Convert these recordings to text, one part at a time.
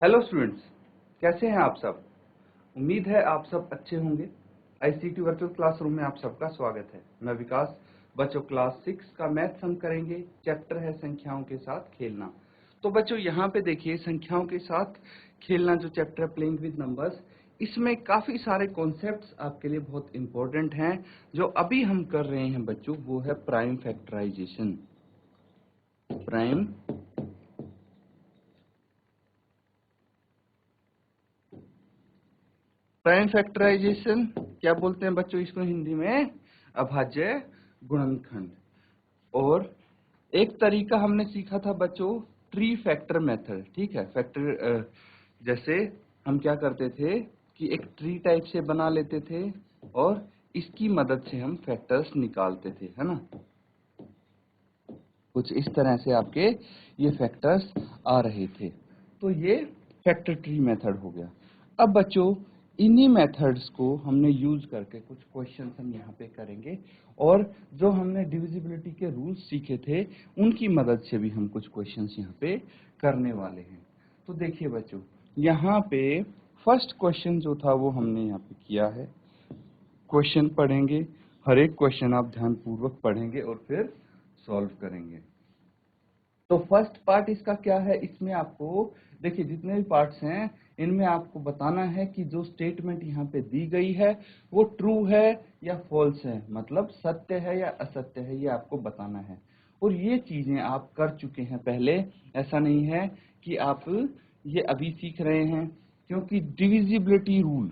Hello students, कैसे हैं आप सब। उम्मीद है आप सब अच्छे होंगे। आईसीटी वर्चुअल क्लासरूम में आप सबका स्वागत है। मैं विकास। बच्चों क्लास 6 का मैथ्स हम करेंगे। चैप्टर है संख्याओं के साथ खेलना। तो बच्चों यहाँ पे देखिए, संख्याओं के साथ खेलना जो चैप्टर है प्लेइंग विद नंबर्स, इसमें काफी सारे कॉन्सेप्ट्स आपके लिए बहुत इंपॉर्टेंट हैं। जो अभी हम कर रहे हैं बच्चों, वो है प्राइम फैक्टराइजेशन। प्राइम फैक्टराइजेशन क्या बोलते हैं बच्चों इसको हिंदी में? अभाज्य गुणनखंड। और एक तरीका हमने सीखा था बच्चों, ट्री फैक्टर मेथड। ठीक है, फैक्टर जैसे हम क्या करते थे कि एक ट्री टाइप से बना लेते थे और इसकी मदद से हम फैक्टर्स निकालते थे, है ना। कुछ इस तरह से आपके ये फैक्टर्स आ रहे थे। तो ये फैक्टर ट्री मेथड हो गया। अब बच्चों इन्हीं मेथड्स को हमने यूज करके कुछ क्वेश्चंस हम यहाँ पे करेंगे, और जो हमने डिविजिबिलिटी के रूल्स सीखे थे उनकी मदद से भी हम कुछ क्वेश्चंस यहाँ पे करने वाले हैं। तो देखिए बच्चों, यहाँ पे फर्स्ट क्वेश्चन जो था वो हमने यहाँ पे किया है। क्वेश्चन पढ़ेंगे, हर एक क्वेश्चन आप ध्यानपूर्वक पढ़ेंगे और फिर सॉल्व करेंगे। तो फर्स्ट पार्ट इसका क्या है, इसमें आपको देखिए जितने भी पार्ट्स हैं इनमें आपको बताना है कि जो स्टेटमेंट यहाँ पे दी गई है वो ट्रू है या फॉल्स है, मतलब सत्य है या असत्य है, ये आपको बताना है। और ये चीजें आप कर चुके हैं पहले, ऐसा नहीं है कि आप ये अभी सीख रहे हैं। क्योंकि डिविजिबिलिटी रूल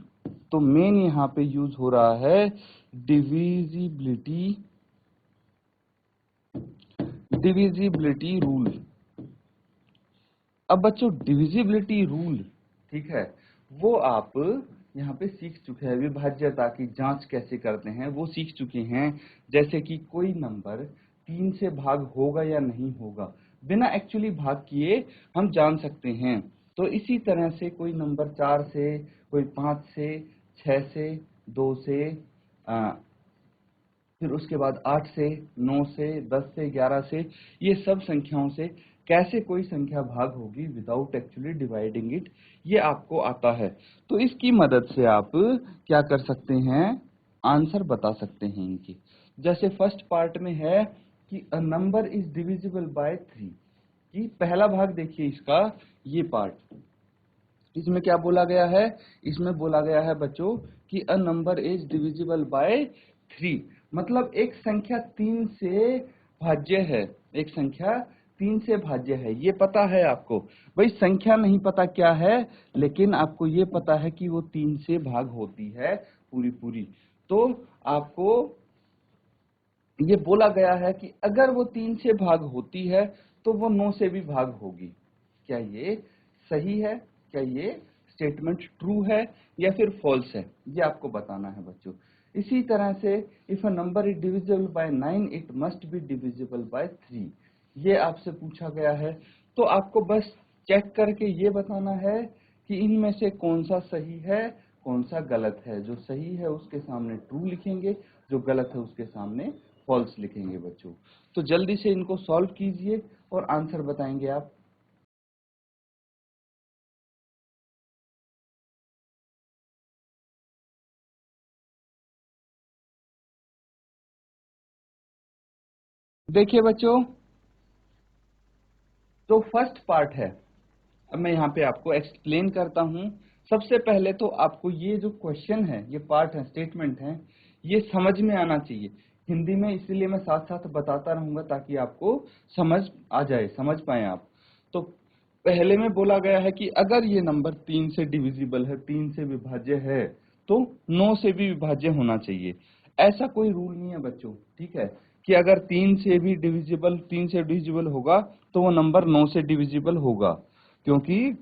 तो मेन यहाँ पे यूज हो रहा है, डिविजिबिलिटी रूल। अब बच्चों डिविजिबिलिटी रूल, ठीक है, वो आप यहाँ पे सीख चुके हैं। विभाज्यता की जांच कैसे करते हैं वो सीख चुके हैं। जैसे कि कोई नंबर 3 से भाग होगा या नहीं होगा, बिना एक्चुअली भाग किए हम जान सकते हैं। तो इसी तरह से कोई नंबर 4 से, कोई 5 से, 6 से, 2 से, फिर उसके बाद 8 से, 9 से, 10 से, 11 से, ये सब संख्याओं से कैसे कोई संख्या भाग होगी विदाउट एक्चुअली डिवाइडिंग इट, ये आपको आता है। तो इसकी मदद से आप क्या कर सकते हैं, आंसर बता सकते हैं इनकी। जैसे फर्स्ट पार्ट में है कि a number is divisible by 3, कि पहला भाग देखिए इसका, ये पार्ट, इसमें क्या बोला गया है, इसमें बोला गया है बच्चों कि a number is divisible by 3, मतलब एक संख्या 3 से भाज्य है। एक संख्या 3 से भाज्य है, ये पता है आपको। भाई संख्या नहीं पता क्या है, लेकिन आपको ये पता है कि वो 3 से भाग होती है पूरी पूरी। तो आपको ये बोला गया है कि अगर वो 3 से भाग होती है तो वो 9 से भी भाग होगी। क्या ये सही है? क्या ये स्टेटमेंट ट्रू है या फिर फॉल्स है, ये आपको बताना है बच्चों। इसी तरह से if a number is divisible by 9 it must be divisible bye 3, ये आपसे पूछा गया है। तो आपको बस चेक करके ये बताना है कि इनमें से कौन सा सही है, कौन सा गलत है। जो सही है उसके सामने ट्रू लिखेंगे, जो गलत है उसके सामने फॉल्स लिखेंगे बच्चों। तो जल्दी से इनको सॉल्व कीजिए और आंसर बताएंगे आप। देखिए बच्चों, जो फर्स्ट पार्ट है, अब मैं यहाँ पे आपको एक्सप्लेन करता हूँ। सबसे पहले तो आपको ये जो क्वेश्चन है, ये पार्ट है, स्टेटमेंट है, ये समझ में आना चाहिए हिंदी में, इसलिए मैं साथ साथ बताता रहूंगा ताकि आपको समझ आ जाए, समझ पाए आप। तो पहले में बोला गया है कि अगर ये नंबर 3 से डिविजिबल है, 3 से विभाज्य है, तो 9 से भी विभाज्य होना चाहिए। ऐसा कोई रूल नहीं है बच्चों, ठीक है, कि अगर 3 से डिविजिबल होगा तो वो नंबर 9 से डिविजिबल होगा। क्योंकि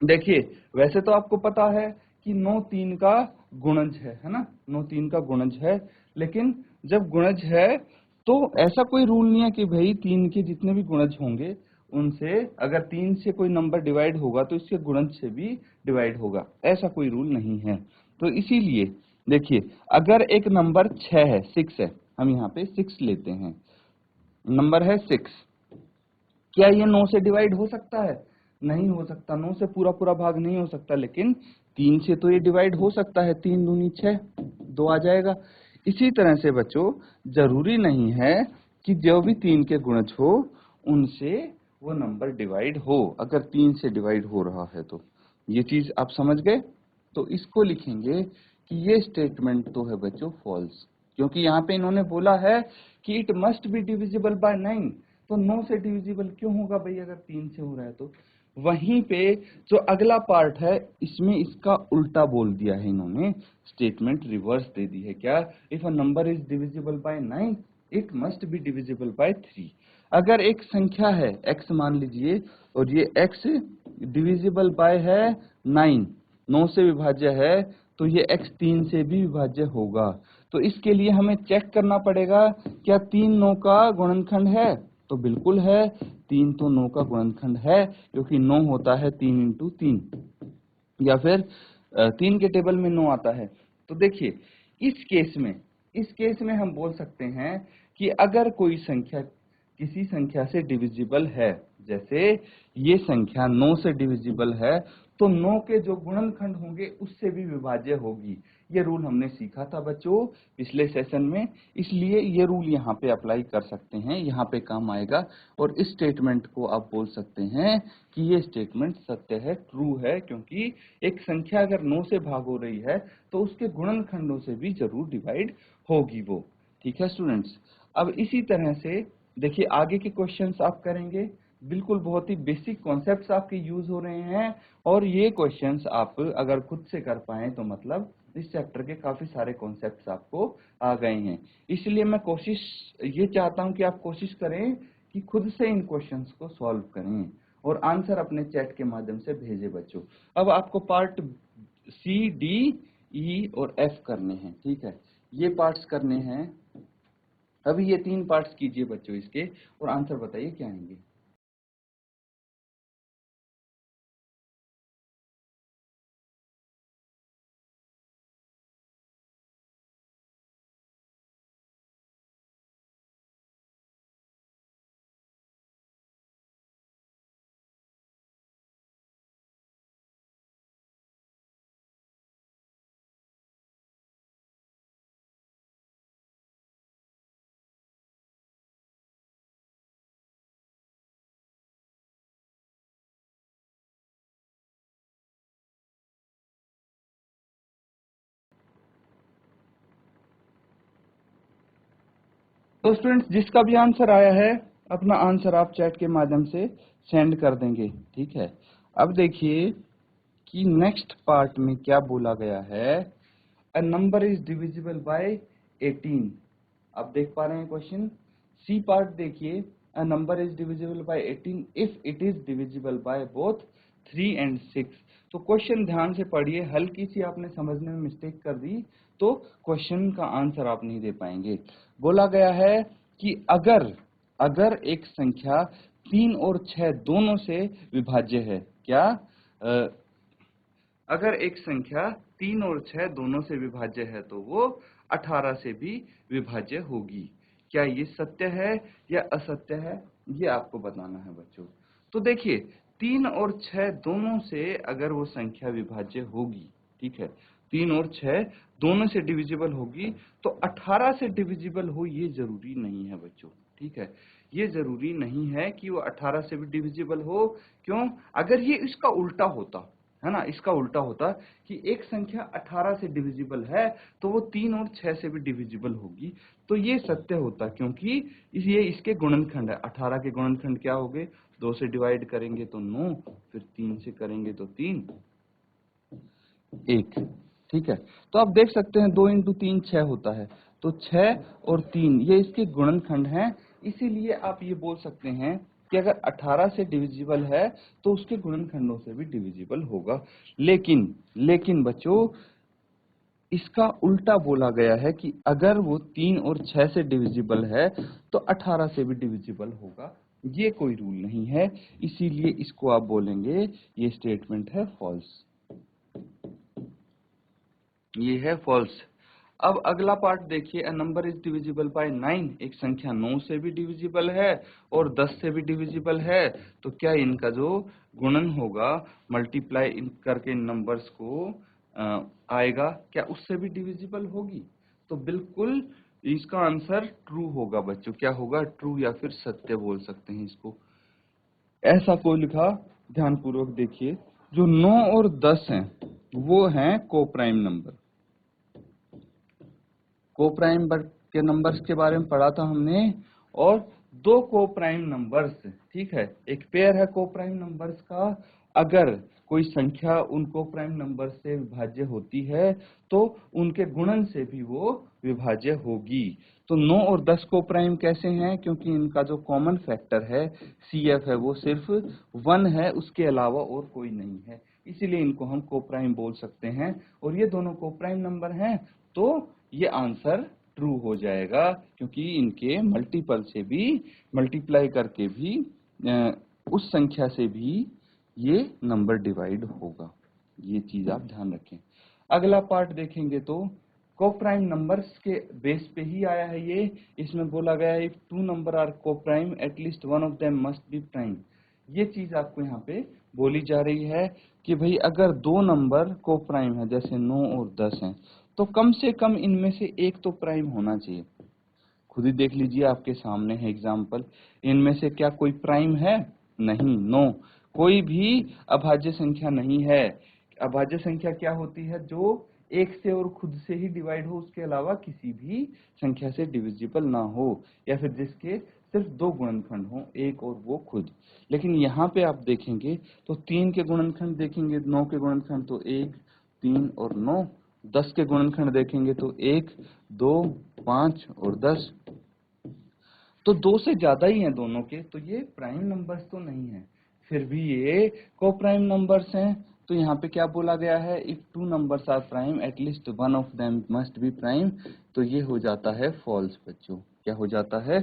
देखिए, वैसे तो आपको पता है कि 9 3 का गुणज है ना, 9 3 का गुणज है। लेकिन जब गुणज है तो ऐसा कोई रूल नहीं है कि भाई 3 के जितने भी गुणज होंगे उनसे, अगर 3 से कोई नंबर डिवाइड होगा तो इसके गुणज से भी डिवाइड होगा, ऐसा कोई रूल नहीं है। तो इसीलिए देखिए, अगर एक नंबर 6 है, 6 है, हम यहाँ पे 6 लेते हैं, नंबर है 6, क्या ये 9 से डिवाइड हो सकता है? नहीं हो सकता, 9 से पूरा पूरा भाग नहीं हो सकता, लेकिन 3 से तो ये डिवाइड हो सकता है। 3 दूनी 6, 2 आ जाएगा। इसी तरह से बच्चों जरूरी नहीं है कि जो भी 3 के गुणज हो उनसे वो नंबर डिवाइड हो, अगर 3 से डिवाइड हो रहा है तो। ये चीज आप समझ गए? तो इसको लिखेंगे कि ये स्टेटमेंट तो है बच्चों फॉल्स, क्योंकि यहाँ पे इन्होंने बोला है कि it must be divisible bye 9, तो 9 से डिविजिबल क्यों होगा भाई अगर 3 से हो रहा है तो। वहीं पे जो अगला पार्ट है इसमें इसका उल्टा बोल दिया है इन्होंने, स्टेटमेंट रिवर्स दे दी है। क्या? If a number is divisible by 9 it must be divisible bye 3। अगर एक संख्या है x मान लीजिए और ये x डिविजिबल बाय है 9, 9 से विभाज्य है, तो ये x 3 से भी विभाज्य होगा। तो इसके लिए हमें चेक करना पड़ेगा क्या 3 9 का गुणनखंड है? तो बिल्कुल है, 3 तो 9 का गुणनखंड है, क्योंकि 9 होता है 3 इंटू 3, या फिर 3 के टेबल में 9 आता है। तो देखिए इस केस में हम बोल सकते हैं कि अगर कोई संख्या किसी संख्या से डिविजिबल है, जैसे ये संख्या 9 से डिविजिबल है, तो 9 के जो गुणनखंड होंगे उससे भी विभाज्य होगी। ये रूल हमने सीखा था बच्चों पिछले सेशन में, इसलिए ये रूल यहाँ पे अप्लाई कर सकते हैं, यहाँ पे काम आएगा। और इस स्टेटमेंट को आप बोल सकते हैं कि ये स्टेटमेंट सत्य है, ट्रू है, क्योंकि एक संख्या अगर 9 से भाग हो रही है तो उसके गुणनखंडों से भी जरूर डिवाइड होगी वो। ठीक है स्टूडेंट्स? अब इसी तरह से देखिए आगे के क्वेश्चंस आप करेंगे, बिल्कुल बहुत ही बेसिक कॉन्सेप्ट्स आपके यूज हो रहे हैं, और ये क्वेश्चंस आप अगर खुद से कर पाएं तो मतलब इस चैप्टर के काफी सारे कॉन्सेप्ट्स आपको आ गए हैं। इसलिए मैं ये चाहता हूं कि आप कोशिश करें कि खुद से इन क्वेश्चंस को सॉल्व करें और आंसर अपने चैट के माध्यम से भेजें बच्चों। अब आपको पार्ट सी, डी, ई और एफ करने हैं, ठीक है? ये पार्ट्स करने हैं। अभी ये 3 पार्ट्स कीजिए बच्चों इसके, और आंसर बताइए क्या आएंगे। तो स्टूडेंट्स जिसका भी आंसर आया है अपना आंसर आप चैट के माध्यम से सेंड कर देंगे, ठीक है? अब देखिए कि नेक्स्ट पार्ट में क्या बोला गया है। A number is divisible by 18। आप देख पा रहे हैं क्वेश्चन। सी पार्ट देखिए, a number is divisible by 18 if it is divisible by both 3 and 6। तो क्वेश्चन ध्यान से पढ़िए, हल्की सी आपने समझने में मिस्टेक कर दी तो क्वेश्चन का आंसर आप नहीं दे पाएंगे। बोला गया है कि अगर अगर एक संख्या 3 और 6 दोनों से विभाज्य है, क्या? अ, अगर एक संख्या 3 और 6 दोनों से विभाज्य है तो वो 18 से भी विभाज्य होगी। क्या ये सत्य है या असत्य है, ये आपको बताना है बच्चों। तो देखिए 3 और 6 दोनों से अगर वो संख्या विभाज्य होगी, ठीक है, 3 और 6 दोनों से डिविजिबल होगी, तो 18 से डिविजिबल हो ये जरूरी नहीं है बच्चों, ठीक है? ये जरूरी नहीं है कि वो 18 से भी डिविजिबल हो। क्यों? अगर ये इसका उल्टा होता, है ना, इसका उल्टा होता कि एक संख्या 18 से डिविजिबल है तो वो 3 और 6 से भी डिविजिबल होगी, तो ये सत्य होता, क्योंकि ये इसके गुणनखंड है। 18 के गुणनखंड क्या हो गए? 2 से डिवाइड करेंगे तो 9, फिर 3 से करेंगे तो 3, 1, ठीक है? तो आप देख सकते हैं 2 इंटू 3 6 होता है, तो 6 और 3 ये इसके गुणनखंड हैं। इसीलिए आप ये बोल सकते हैं कि अगर 18 से डिविजिबल है तो उसके गुणनखंडों से भी डिविजिबल होगा। लेकिन बच्चों इसका उल्टा बोला गया है कि अगर वो 3 और 6 से डिविजिबल है तो 18 से भी डिविजिबल होगा। ये कोई रूल नहीं है, इसीलिए इसको आप बोलेंगे ये स्टेटमेंट है फॉल्स। ये है फॉल्स। अब अगला पार्ट देखिए, a number is divisible by 9, एक संख्या 9 से भी डिविजिबल है और 10 से भी डिविजिबल है, तो क्या इनका जो गुणन होगा, मल्टीप्लाई इन करके इन नंबर्स को आएगा, क्या उससे भी डिविजिबल होगी? तो बिल्कुल इसका आंसर ट्रू होगा बच्चों। क्या होगा? ट्रू, या फिर सत्य बोल सकते हैं इसको। ऐसा कोई लिखा, ध्यानपूर्वक देखिए, जो 9 और 10 हैं वो हैं कोप्राइम नंबर। कोप्राइम के नंबर्स के बारे में पढ़ा था हमने, और दो कोप्राइम नंबर्स, ठीक है, एक पेयर है कोप्राइम नंबर्स का, अगर कोई संख्या उन कोप्राइम नंबर से विभाज्य होती है तो उनके गुणन से भी वो विभाज्य होगी। तो 9 और 10 कोप्राइम कैसे हैं? क्योंकि इनका जो कॉमन फैक्टर है CF है वो सिर्फ 1 है, उसके अलावा और कोई नहीं है, इसीलिए इनको हम कोप्राइम बोल सकते हैं। और ये दोनों कोप्राइम नंबर हैं, तो ये आंसर ट्रू हो जाएगा, क्योंकि इनके मल्टीपल से भी, मल्टीप्लाई करके भी उस संख्या से भी ये नंबर डिवाइड होगा। ये चीज आप ध्यान रखें। अगला पार्ट देखेंगे तो कोप्राइम नंबर्स के बेस पे ही आया है ये। इसमें बोला गया है, if two number are coprime at least one of them must be prime. ये चीज आपको यहाँ पे बोली जा रही है कि भाई अगर दो नंबर कोप्राइम है, जैसे 9 और 10 हैं, तो कम से कम इनमें से एक तो प्राइम होना चाहिए। खुद ही देख लीजिए, आपके सामने है एग्जाम्पल। इनमें से क्या कोई प्राइम है? नहीं, नो, कोई भी अभाज्य संख्या नहीं है। अभाज्य संख्या क्या होती है? जो एक से और खुद से ही डिवाइड हो, उसके अलावा किसी भी संख्या से डिविजिबल ना हो, या फिर जिसके सिर्फ दो गुणनखंड हो, एक और वो खुद। लेकिन यहाँ पे आप देखेंगे तो 3 के गुणनखंड देखेंगे, 9 के गुणनखंड तो 1, 3 और 9। 10 के गुणनखंड देखेंगे तो 1, 2, 5 और 10। तो 2 से ज्यादा ही हैं दोनों के, तो ये प्राइम नंबर्स तो नहीं है, फिर भी ये कोप्राइम नंबर्स हैं। तो यहाँ पे क्या बोला गया है? If two numbers are prime at least one of them must be prime. तो ये हो जाता है फॉल्स बच्चों। क्या हो जाता है?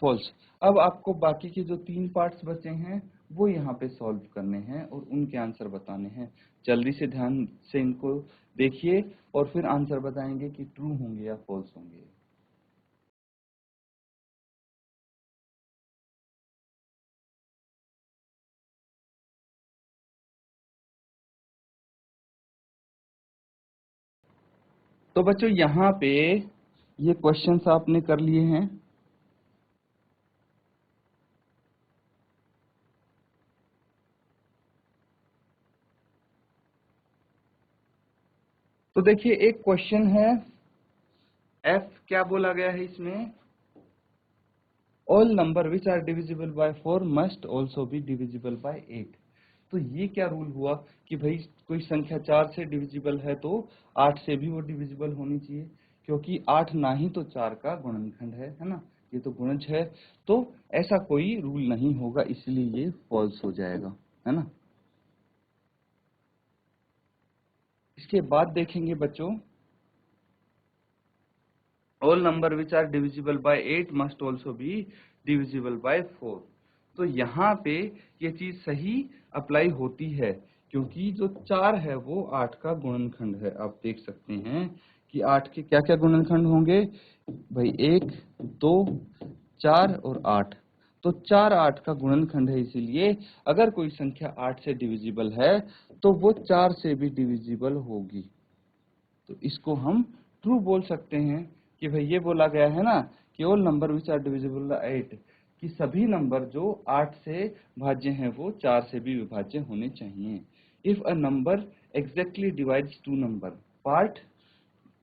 फॉल्स। अब आपको बाकी के जो 3 पार्ट्स बचे हैं वो यहाँ पे सॉल्व करने हैं और उनके आंसर बताने हैं। जल्दी से ध्यान से इनको देखिए और फिर आंसर बताएंगे कि ट्रू होंगे या फॉल्स होंगे। तो बच्चों यहाँ पे ये क्वेश्चंस आपने कर लिए हैं। तो देखिए, एक क्वेश्चन है, एफ क्या बोला गया है इसमें? All number which are divisible by 4 must also be divisible by 8। तो ये क्या रूल हुआ कि भाई कोई संख्या 4 से डिविजिबल है तो 8 से भी वो डिविजिबल होनी चाहिए, क्योंकि 8 ना ही तो 4 का गुणनखंड है ना, ये तो गुणज है। तो ऐसा कोई रूल नहीं होगा, इसलिए ये फॉल्स हो जाएगा, है ना। इसके बाद देखेंगे बच्चों, all number which are divisible by 8 must also be divisible by 4। तो यहाँ पे ये चीज सही अप्लाई होती है, क्योंकि जो 4 है वो 8 का गुणनखंड है। आप देख सकते हैं कि 8 के क्या क्या गुणनखंड होंगे भाई? 1, 2, 4 और 8। तो 4 8 का गुणनखंड है, इसीलिए अगर कोई संख्या 8 से डिविजिबल है तो वो 4 से भी डिविजिबल होगी। तो इसको हम ट्रू बोल सकते हैं कि भाई ये बोला गया है ना कि all number which are divisible by 8, कि सभी नंबर जो 8 से भाज्य हैं वो 4 से भी विभाज्य होने चाहिए। If a number exactly divides two number, part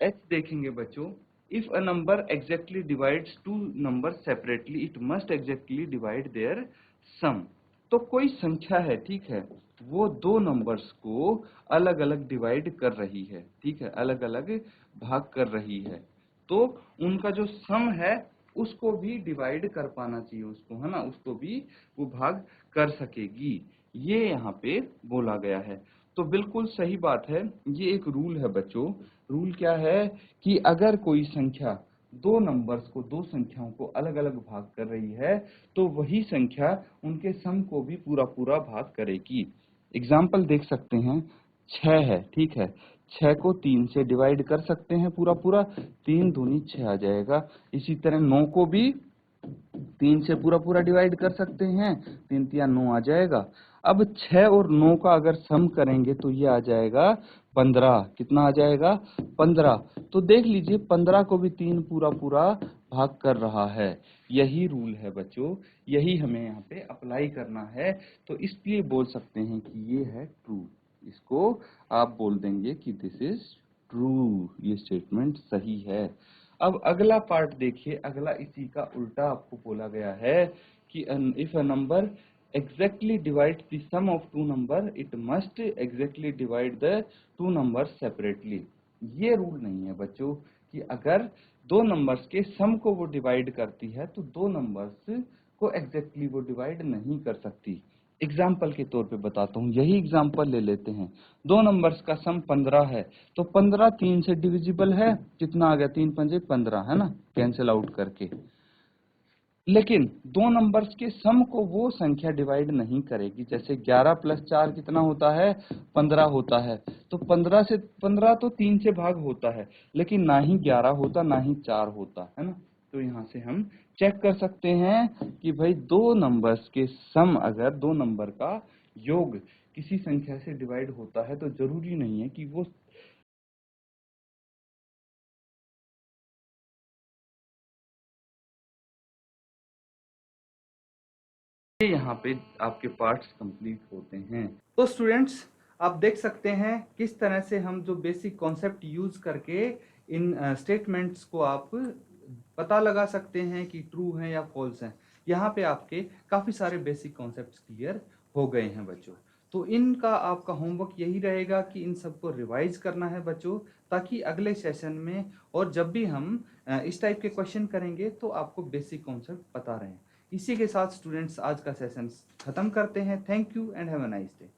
H देखेंगे बच्चों। If a number exactly divides two number separately it must exactly divide their sum. तो कोई संख्या है, ठीक है, वो दो नंबर्स को अलग अलग डिवाइड कर रही है, ठीक है, अलग अलग भाग कर रही है, तो उनका जो सम है उसको भी डिवाइड कर पाना चाहिए उसको, है ना, उसको भी वो भाग कर सकेगी। ये यहाँ पे बोला गया है। तो बिल्कुल सही बात है, ये एक रूल है बच्चों। रूल क्या है कि अगर कोई संख्या दो नंबर्स को, दो संख्याओं को अलग अलग भाग कर रही है तो वही संख्या उनके सम को भी पूरा पूरा भाग करेगी। एग्जाम्पल देख सकते हैं, 6 है, ठीक है, 6 को 3 से डिवाइड कर सकते हैं पूरा पूरा, 3 दूनी 6 आ जाएगा। इसी तरह 9 को भी 3 से पूरा पूरा डिवाइड कर सकते हैं, 3 तिया 9 आ जाएगा। अब 6 और 9 का अगर सम करेंगे तो ये आ जाएगा 15। कितना आ जाएगा? 15। तो देख लीजिए 15 को भी 3 पूरा पूरा भाग कर रहा है। यही रूल है बच्चों, यही हमें यहाँ पे अप्लाई करना है। तो इसलिए बोल सकते हैं कि ये है ट्रू। इसको आप बोल देंगे कि दिस इज ट्रू, ये स्टेटमेंट सही है। अब अगला पार्ट देखिए, अगला इसी का उल्टा आपको बोला गया है कि if a number exactly divides the sum of two number, it must exactly divide the two numbers separately। ये रूल नहीं है बच्चों कि अगर दो नंबर्स के सम को वो डिवाइड करती है तो दो नंबर्स को एग्जैक्टली वो डिवाइड नहीं कर सकती। एग्जाम्पल के तौर पे बताता हूँ, यही एग्जाम्पल ले लेते हैं। दो नंबर्स का सम 15 है, तो 15 3 से डिविजिबल है। कितना आ गया? 3 पंजे 15, है ना, कैंसिल आउट करके। लेकिन दो नंबर्स के सम को वो संख्या डिवाइड नहीं करेगी। जैसे 11 प्लस 4 कितना होता है? 15 होता है। तो 15 तो 3 से भाग होता है, लेकिन ना ही 11 होता ना ही 4 होता है ना। तो यहाँ से हम चेक कर सकते हैं कि भाई दो नंबर्स के सम, अगर दो नंबर का योग किसी संख्या से डिवाइड होता है तो जरूरी नहीं है कि वो यहाँ पे आपके पार्ट्स कंप्लीट होते हैं। तो स्टूडेंट्स, आप देख सकते हैं किस तरह से हम जो बेसिक कॉन्सेप्ट यूज करके इन स्टेटमेंट्स को आप पता लगा सकते हैं कि ट्रू हैं या फॉल्स हैं। यहाँ पे आपके काफी सारे बेसिक कॉन्सेप्ट्स क्लियर हो गए हैं बच्चों। तो इनका आपका होमवर्क यही रहेगा कि इन सबको रिवाइज करना है बच्चों, ताकि अगले सेशन में और जब भी हम इस टाइप के क्वेश्चन करेंगे तो आपको बेसिक कॉन्सेप्ट पता रहे। इसी के साथ स्टूडेंट्स आज का सेशन खत्म करते हैं। Thank you and have a nice day.